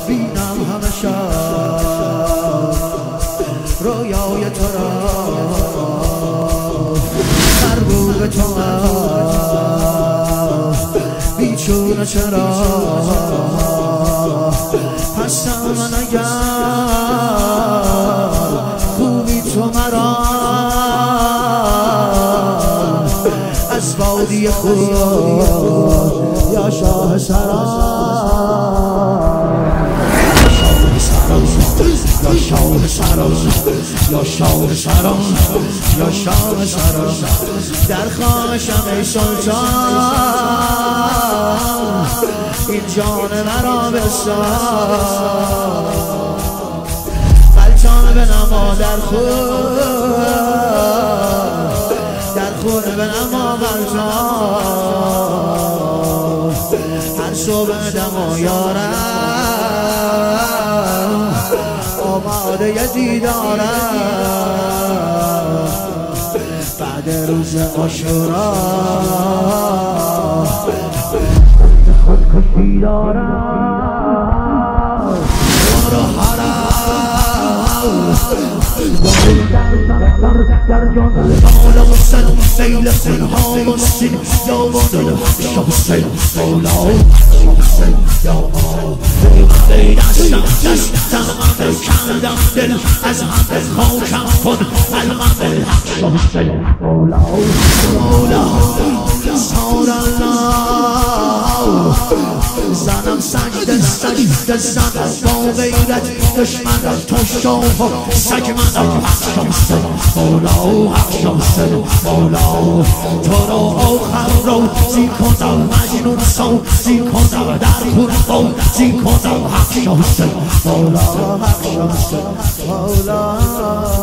بینم همه شب رویای تو را مرغوب تو بیچونه چرا هستم من اگر خوبی تو مرا از وادی خود یا شاه سرا یا شاه سرا یا شاه سرا یا شاه سرا در خانشم ای سلطان این جان مرا بسار غلطان بنما در خود بنما غلطان هر صبح دم و یارم آماده دیدارم بعد روز عاشورا خودکشی دارم برو حرم در جان بالا و سلام سیل خونها و سین یا وادل شب سیل بالا سیل یا آده دستم عمل کردم دل از همه خاکم خود الغم شب سیل بالا سار الله زنم سجده زنم با غیرت دشمنم تو شاه سگ منم شمس بالا شمس بالا تو را آخر رو زی کنم مجنون زی کنم در خون زی کنم شمس بالا شمس بالا